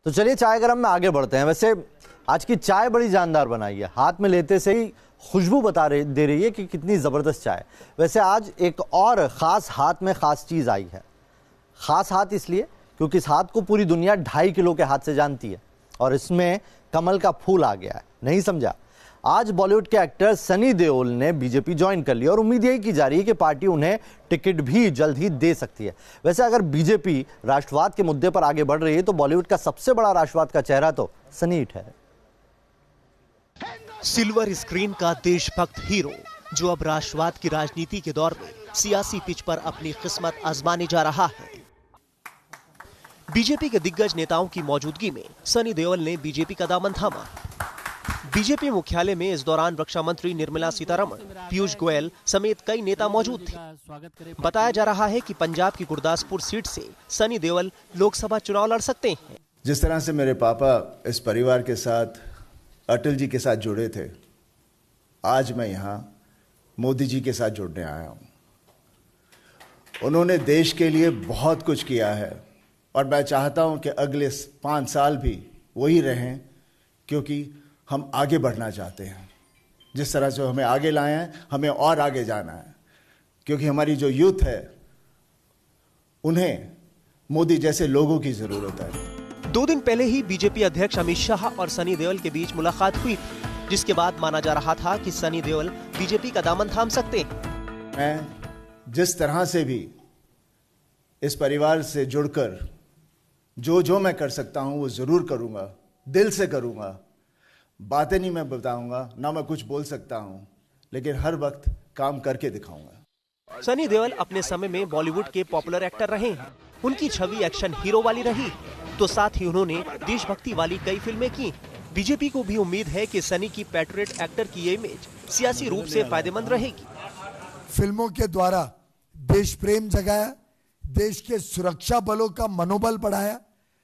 तो चलिए चाय गरम में आगे बढ़ते हैं। वैसे आज की चाय बड़ी जानदार बनाई है, हाथ में लेते से ही खुशबू दे रही है कि कितनी ज़बरदस्त चाय। वैसे आज एक और ख़ास हाथ में ख़ास चीज़ आई है। ख़ास हाथ इसलिए क्योंकि इस हाथ को पूरी दुनिया 2.5 किलो के हाथ से जानती है और इसमें कमल का फूल आ गया है। नहीं समझा? आज बॉलीवुड के एक्टर सनी देओल ने बीजेपी ज्वाइन कर लिया और उम्मीद यही की जा रही है कि पार्टी उन्हें टिकट भी जल्द ही दे सकती है। वैसे अगर बीजेपी राष्ट्रवाद के मुद्दे पर आगे बढ़ रही है तो बॉलीवुड का सबसे बड़ा राष्ट्रवाद का चेहरा तो सनी ही है। सिल्वर स्क्रीन का देशभक्त हीरो जो अब राष्ट्रवाद की राजनीति के दौर में सियासी पिच पर अपनी किस्मत आजमाने जा रहा है। बीजेपी के दिग्गज नेताओं की मौजूदगी में सनी देओल ने बीजेपी का दामन थामा। बीजेपी मुख्यालय में इस दौरान रक्षा मंत्री निर्मला सीतारमण, पीयूष गोयल समेत कई नेता मौजूद थे। बताया जा रहा है कि पंजाब की गुरदासपुर सीट से सनी देओल लोकसभा चुनाव लड़ सकते हैं। जिस तरह से मेरे पापा इस परिवार के साथ अटल जी के साथ जुड़े थे, आज मैं यहाँ मोदी जी के साथ जुड़ने आया हूँ। उन्होंने देश के लिए बहुत कुछ किया है और मैं चाहता हूँ कि अगले 5 साल भी वही रहें, क्योंकि हम आगे बढ़ना चाहते हैं। जिस तरह से हमें आगे लाए हैं, हमें और आगे जाना है, क्योंकि हमारी जो यूथ है उन्हें मोदी जैसे लोगों की जरूरत है। 2 दिन पहले ही बीजेपी अध्यक्ष अमित शाह और सनी देओल के बीच मुलाकात हुई थी, जिसके बाद माना जा रहा था कि सनी देओल बीजेपी का दामन थाम सकते हैं। मैं जिस तरह से भी इस परिवार से जुड़कर जो मैं कर सकता हूं वो जरूर करूंगा, दिल से करूंगा। बातें नहीं मैं बताऊंगा, ना मैं कुछ बोल सकता हूं, लेकिन हर वक्त काम करके दिखाऊंगा। सनी देओल अपने समय में बॉलीवुड के पॉपुलर एक्टर रहे हैं। उनकी छवि एक्शन हीरो वाली रही, तो साथ ही उन्होंने देशभक्ति वाली कई फिल्में की। बीजेपी को भी उम्मीद है कि सनी की पैट्रियट एक्टर की ये इमेज सियासी रूप से फायदेमंद रहेगी। फिल्मों के द्वारा देश प्रेम जगाया, देश के सुरक्षा बलों का मनोबल बढ़ाया,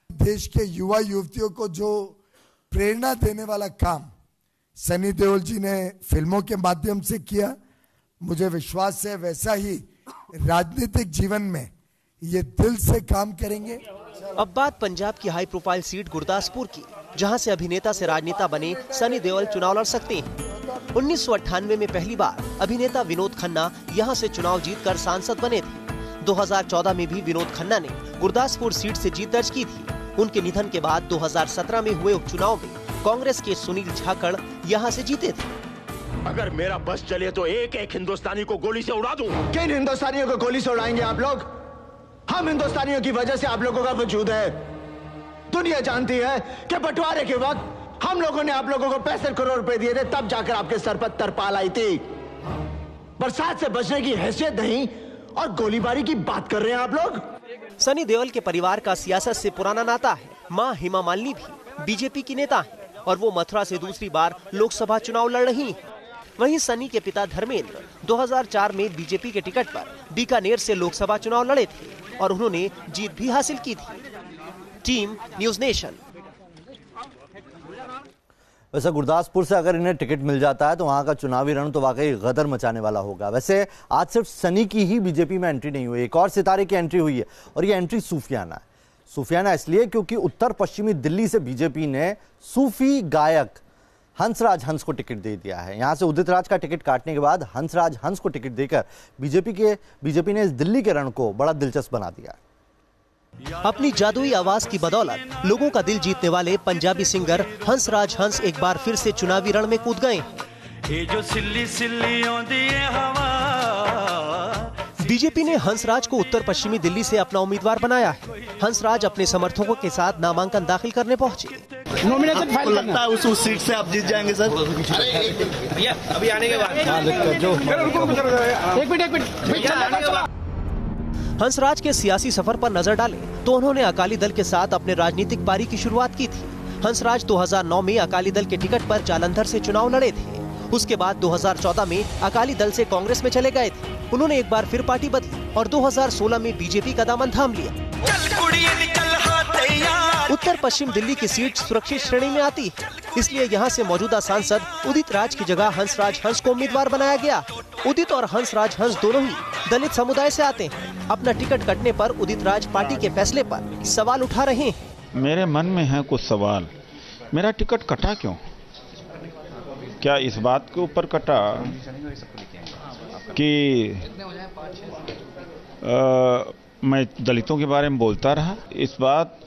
देश के युवा युवतियों को जो प्रेरणा देने वाला काम सनी देओल जी ने फिल्मों के माध्यम से किया, मुझे विश्वास है वैसा ही राजनीतिक जीवन में ये दिल से काम करेंगे। अब बात पंजाब की हाई प्रोफाइल सीट गुरदासपुर की, जहां से अभिनेता से राजनेता बने सनी देओल चुनाव लड़ सकते हैं। 1998 में पहली बार अभिनेता विनोद खन्ना यहां से चुनाव जीतकर सांसद बने थे। 2014 में भी विनोद खन्ना ने गुरदासपुर सीट से जीत दर्ज की थी। उनके निधन के बाद 2017 में हुए उपचुनाव में कांग्रेस के सुनील झाकड़ यहां से जीते थे। अगर मेरा बस चले तो एक हिंदुस्तानी को गोली से उड़ा दूं। किन हिंदुस्तानियों को गोली से उड़ाएंगे आप लोग? हम हिंदुस्तानियों की वजह से आप लोगों का वजूद है। दुनिया जानती है कि बंटवारे के वक्त हम लोगों ने आप लोगों को 65 करोड़ रुपए दिए थे, तब जाकर आपके सर पर तरपाल आई थी। बरसात से बचने की हैसियत नहीं और गोलीबारी की बात कर रहे हैं आप लोग। सनी देओल के परिवार का सियासत से पुराना नाता है। मां हेमा मालिनी भी बीजेपी की नेता हैं और वो मथुरा से दूसरी बार लोकसभा चुनाव लड़ रही हैं। वहीं सनी के पिता धर्मेंद्र 2004 में बीजेपी के टिकट पर बीकानेर से लोकसभा चुनाव लड़े थे और उन्होंने जीत भी हासिल की थी। Team news nation. वैसे गुरदासपुर से अगर इन्हें टिकट मिल जाता है तो वहां का चुनावी रण तो वाकई गदर मचाने वाला होगा। वैसे आज सिर्फ सनी की ही बीजेपी में एंट्री नहीं हुई, एक और सितारे की एंट्री हुई है और ये एंट्री सूफियाना है। सूफियाना इसलिए क्योंकि उत्तर पश्चिमी दिल्ली से बीजेपी ने सूफी गायक हंसराज हंस को टिकट दे दिया है। यहां से उदित राज का टिकट काटने के बाद हंसराज हंस को टिकट देकर बीजेपी ने इस दिल्ली के रण को बड़ा दिलचस्प बना दिया। अपनी जादुई आवाज की बदौलत लोगों का दिल जीतने वाले पंजाबी सिंगर हंसराज हंस एक बार फिर से चुनावी रण में कूद गए। बीजेपी ने हंसराज को उत्तर पश्चिमी दिल्ली से अपना उम्मीदवार बनाया है। हंसराज अपने समर्थकों के साथ नामांकन दाखिल करने पहुंचे। नॉमिनेशन फाइल लगता है उस सीट से आप जीत जाएंगे सर? अभी आने के बाद एक मिनट हंसराज के सियासी सफर पर नजर डालें तो उन्होंने अकाली दल के साथ अपने राजनीतिक पारी की शुरुआत की थी। हंसराज 2009 में अकाली दल के टिकट पर जालंधर से चुनाव लड़े थे। उसके बाद 2014 में अकाली दल से कांग्रेस में चले गए थे। उन्होंने एक बार फिर पार्टी बदली और 2016 में बीजेपी का दामन थाम लिया। उत्तर पश्चिम दिल्ली की सीट सुरक्षित श्रेणी में आती है, इसलिए यहाँ से मौजूदा सांसद उदित राज की जगह हंसराज हंस को उम्मीदवार बनाया गया। उदित और हंसराज हंस दोनों ही दलित समुदाय से आते हैं। अपना टिकट कटने पर उदित राज पार्टी के फैसले पर सवाल उठा रहे हैं। मेरे मन में है कुछ सवाल। मेरा टिकट कटा क्यों? क्या इस बात के ऊपर कटा कि मैं दलितों के बारे में बोलता रहा? इस बात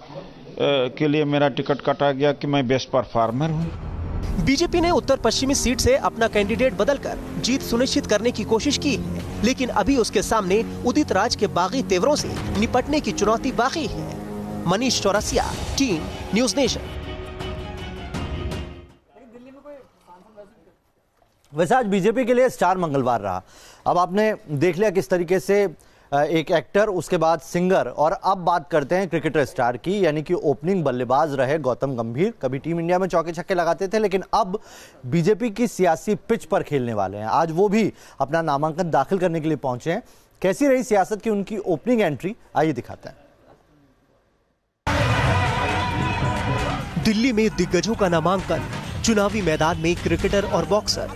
के लिए मेरा टिकट काटा गया कि मैं बेस्ट परफॉर्मर हूँ। बीजेपी ने उत्तर पश्चिमी सीट से अपना कैंडिडेट बदलकर जीत सुनिश्चित करने की कोशिश की है, लेकिन अभी उसके सामने उदित राज के बागी तेवरों से निपटने की चुनौती बाकी है। Manish Chaurasia, team news nation. वैसे आज बीजेपी के लिए स्टार मंगलवार रहा। अब आपने देख लिया किस तरीके से एक एक्टर, उसके बाद सिंगर, और अब बात करते हैं क्रिकेटर स्टार की, यानी कि ओपनिंग बल्लेबाज रहे गौतम गंभीर। कभी टीम इंडिया में चौके छक्के लगाते थे, लेकिन अब बीजेपी की सियासी पिच पर खेलने वाले हैं। आज वो भी अपना नामांकन दाखिल करने के लिए पहुंचे हैं। कैसी रही सियासत की उनकी ओपनिंग एंट्री, आइए दिखाते हैं। दिल्ली में दिग्गजों का नामांकन, चुनावी मैदान में क्रिकेटर और बॉक्सर।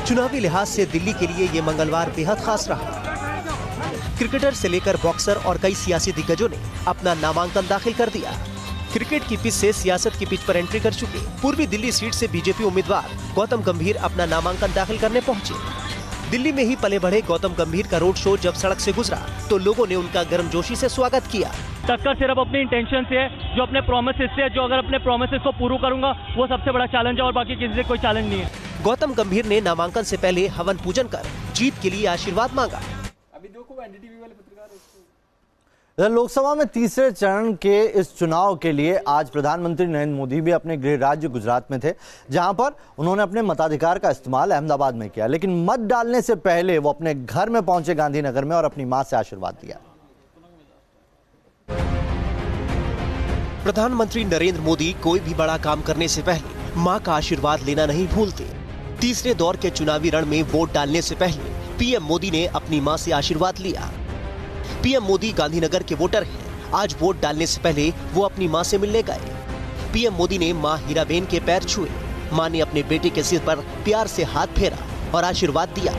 चुनावी लिहाज से दिल्ली के लिए ये मंगलवार बेहद खास रहा। क्रिकेटर से लेकर बॉक्सर और कई सियासी दिग्गजों ने अपना नामांकन दाखिल कर दिया। क्रिकेट की पिच से सियासत की पिच पर एंट्री कर चुके पूर्वी दिल्ली सीट से बीजेपी उम्मीदवार गौतम गंभीर अपना नामांकन दाखिल करने पहुंचे। दिल्ली में ही पले बढ़े गौतम गंभीर का रोड शो जब सड़क से गुजरा तो लोगों ने उनका गर्मजोशी से स्वागत किया। टक्कर सिर्फ अपनी इंटेंशन से है, जो अपने प्रोमिसेस से, जो अगर अपने प्रोमिसेस को पूरा करूंगा वो सबसे बड़ा चैलेंज है और बाकी किसी से कोई चैलेंज नहीं है। गौतम गंभीर ने नामांकन से पहले हवन पूजन कर जीत के लिए आशीर्वाद मांगा। लोकसभा में तीसरे चरण के इस चुनाव के लिए आज प्रधानमंत्री नरेंद्र मोदी भी अपने गृह राज्य गुजरात में थे, जहां पर उन्होंने अपने मताधिकार का इस्तेमाल अहमदाबाद में किया। लेकिन मत डालने से पहले वो अपने घर में पहुंचे गांधीनगर में और अपनी मां से आशीर्वाद दिया। प्रधानमंत्री नरेंद्र मोदी कोई भी बड़ा काम करने से पहले मां का आशीर्वाद लेना नहीं भूलते। तीसरे दौर के चुनावी रण में वोट डालने से पहले पीएम मोदी ने अपनी मां से आशीर्वाद लिया। पीएम मोदी गांधीनगर के वोटर हैं। आज वोट डालने से पहले वो अपनी मां से मिलने गए। पीएम मोदी ने मां हीराबेन के पैर छुए। मां ने अपने बेटे के सिर पर प्यार से हाथ फेरा और आशीर्वाद दिया।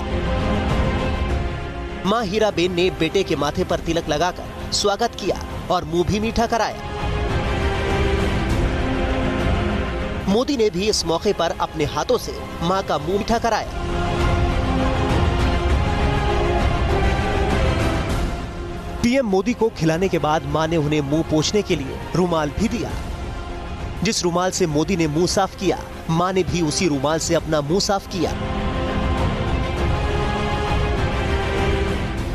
मां हीराबेन ने बेटे के माथे पर तिलक लगाकर स्वागत किया और मुंह भी मीठा कराया। मोदी ने भी इस मौके पर अपने हाथों से मां का मुंह मीठा कराया। पीएम मोदी को खिलाने के बाद मां ने उन्हें मुंह पोंछने के लिए रुमाल भी दिया। जिस रुमाल से मोदी ने मुंह साफ किया, मां ने भी उसी रुमाल से अपना मुंह साफ किया।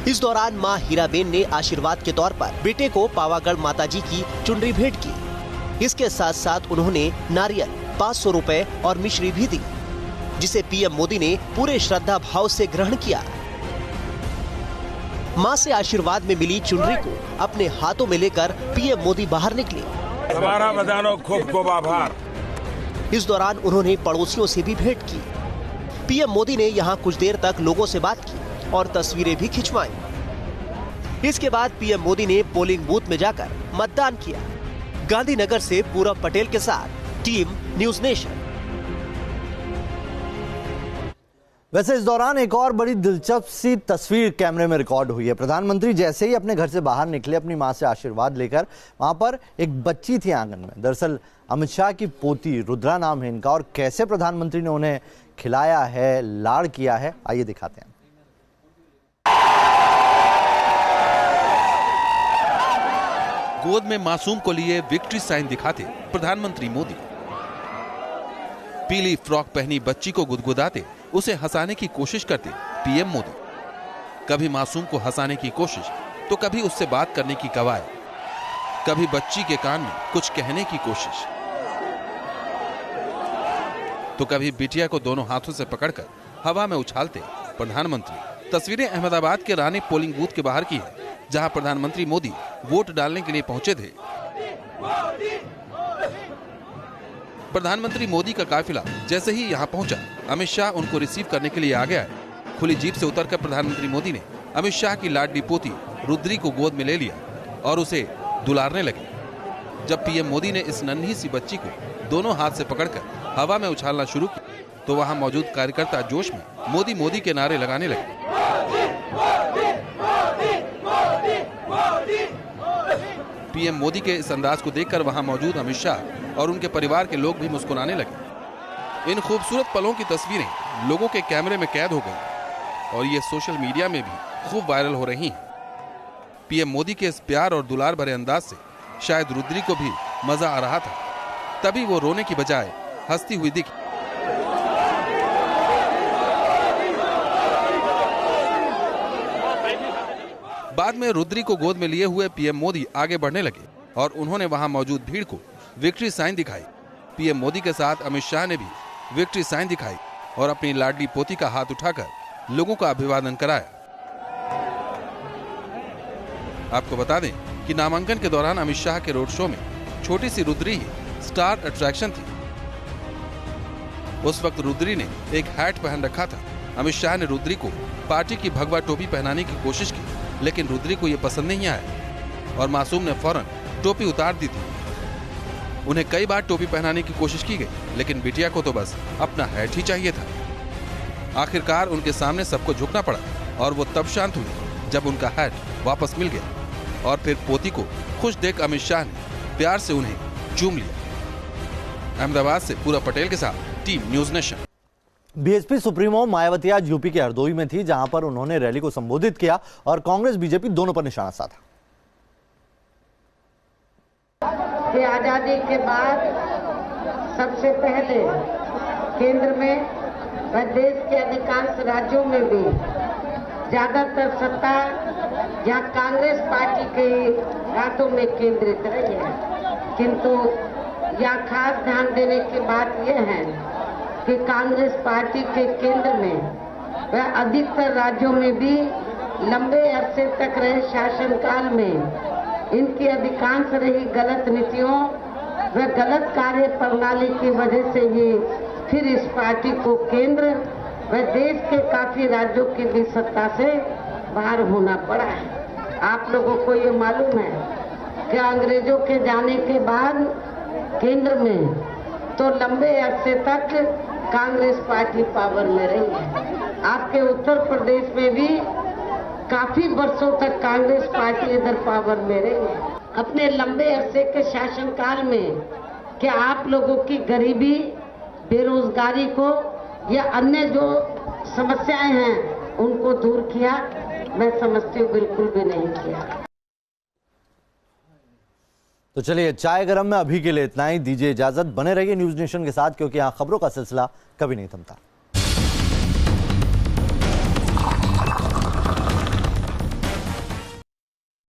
इस दौरान मां हीराबेन ने आशीर्वाद के तौर पर बेटे को पावागढ़ माताजी की चुनरी भेंट की। इसके साथ साथ उन्होंने नारियल, 500 रुपए और मिश्री भी दी, जिसे पीएम मोदी ने पूरे श्रद्धा भाव से ग्रहण किया। मां से आशीर्वाद में मिली चुनरी को अपने हाथों में लेकर पीएम मोदी बाहर निकले। हमारा बधानो खूब खूब आभार। इस दौरान उन्होंने पड़ोसियों से भी भेंट की। पीएम मोदी ने यहां कुछ देर तक लोगों से बात की और तस्वीरें भी खिंचवाई। इसके बाद पीएम मोदी ने पोलिंग बूथ में जाकर मतदान किया। गांधीनगर से पूरब पटेल के साथ टीम न्यूज नेशन। वैसे इस दौरान एक और बड़ी दिलचस्प सी तस्वीर कैमरे में रिकॉर्ड हुई है। प्रधानमंत्री जैसे ही अपने घर से बाहर निकले अपनी मां से आशीर्वाद लेकर, वहां पर एक बच्ची थी आंगन में। दरअसल अमित शाह की पोती रुद्रा नाम है इनका, और कैसे प्रधानमंत्री ने उन्हें खिलाया है, लाड़ किया है, आइए दिखाते हैं। गोद में मासूम को लिए विक्ट्री साइन दिखाते प्रधानमंत्री मोदी। पीली फ्रॉक पहनी बच्ची को गुदगुदाते उसे हंसाने की कोशिश करते पीएम मोदी। कभी मासूम को हंसाने की कोशिश तो कभी उससे बात करने की कवायद, कभी बच्ची के कान में कुछ कहने की कोशिश, तो कभी बिटिया को दोनों हाथों से पकड़कर हवा में उछालते प्रधानमंत्री। तस्वीरें अहमदाबाद के रानी पोलिंग बूथ के बाहर की है, जहां प्रधानमंत्री मोदी वोट डालने के लिए पहुंचे थे। प्रधानमंत्री मोदी का काफिला जैसे ही यहां पहुंचा, अमित शाह उनको रिसीव करने के लिए आ गया है। खुली जीप से उतरकर प्रधानमंत्री मोदी ने अमित शाह की लाडली पोती रुद्री को गोद में ले लिया और उसे दुलारने लगे। जब पीएम मोदी ने इस नन्ही सी बच्ची को दोनों हाथ से पकड़कर हवा में उछालना शुरू किया, तो वहां मौजूद कार्यकर्ता जोश में मोदी मोदी के नारे लगाने लगे। पीएम मोदी के इस अंदाज को देखकर वहां मौजूद अमित शाह और उनके परिवार के लोग भी मुस्कुराने लगे। इन खूबसूरत पलों की तस्वीरें लोगों के कैमरे में कैद हो गई और ये सोशल मीडिया में भी खूब वायरल हो रही हैं। पीएम मोदी के इस प्यार और दुलार भरे अंदाज से शायद रुद्री को भी मजा आ रहा था, तभी वो रोने की बजाय हंसती हुई दिखी। बाद में रुद्री को गोद में लिए हुए पीएम मोदी आगे बढ़ने लगे और उन्होंने वहां मौजूद भीड़ को विक्ट्री साइन दिखाई। पीएम मोदी के साथ अमित शाह ने भी विक्ट्री साइन दिखाई और अपनी लाडली पोती का हाथ उठाकर लोगों का अभिवादन कराया। आपको बता दें कि नामांकन के दौरान अमित शाह के रोड शो में छोटी सी रुद्री ही स्टार अट्रैक्शन थी। उस वक्त रुद्री ने एक हैट पहन रखा था। अमित शाह ने रुद्री को पार्टी की भगवा टोपी पहनाने की कोशिश की, लेकिन रुद्री को यह पसंद नहीं आया और मासूम ने फौरन टोपी उतार दी थी। उन्हें कई बार टोपी पहनाने की कोशिश की गई, लेकिन बिटिया को तो बस अपना हैट ही चाहिए था। आखिरकार उनके सामने सबको झुकना पड़ा और वो तब शांत हुई जब उनका हैट वापस मिल गया और फिर पोती को खुश देख अमित शाह ने प्यार से उन्हें चूम लिया। अहमदाबाद से पूरा पटेल के साथ team news nation. BSP supremo Mayawati आज यूपी के हरदोई में थी, जहां पर उन्होंने रैली को संबोधित किया और कांग्रेस बीजेपी दोनों पर निशाना साधा। आजादी के बाद सबसे पहले केंद्र में व देश के अधिकांश राज्यों में भी ज्यादातर सत्ता या कांग्रेस पार्टी के हाथों में केंद्रित रही है, किंतु यह खास ध्यान देने की बात यह है कि कांग्रेस पार्टी के केंद्र में व अधिकतर राज्यों में भी लंबे अरसे तक रहे शासनकाल में इनकी अधिकांश रही गलत नीतियों व गलत कार्य प्रणाली की वजह से ही फिर इस पार्टी को केंद्र व देश के काफी राज्यों की भी सत्ता से बाहर होना पड़ा है। आप लोगों को ये मालूम है कि अंग्रेजों के जाने के बाद केंद्र में तो लंबे अरसे तक कांग्रेस पार्टी पावर में रही है। आपके उत्तर प्रदेश में भी काफी वर्षों तक कांग्रेस पार्टी इधर पावर में रही है। अपने लंबे अरसे के शासनकाल में क्या आप लोगों की गरीबी, बेरोजगारी को या अन्य जो समस्याएं हैं उनको दूर किया? मैं समझती हूँ बिल्कुल भी नहीं किया। तो चलिए, चाय गरम में अभी के लिए इतना ही। दीजिए इजाजत, बने रहिए न्यूज नेशन के साथ, क्योंकि यहाँ खबरों का सिलसिला कभी नहीं थमता।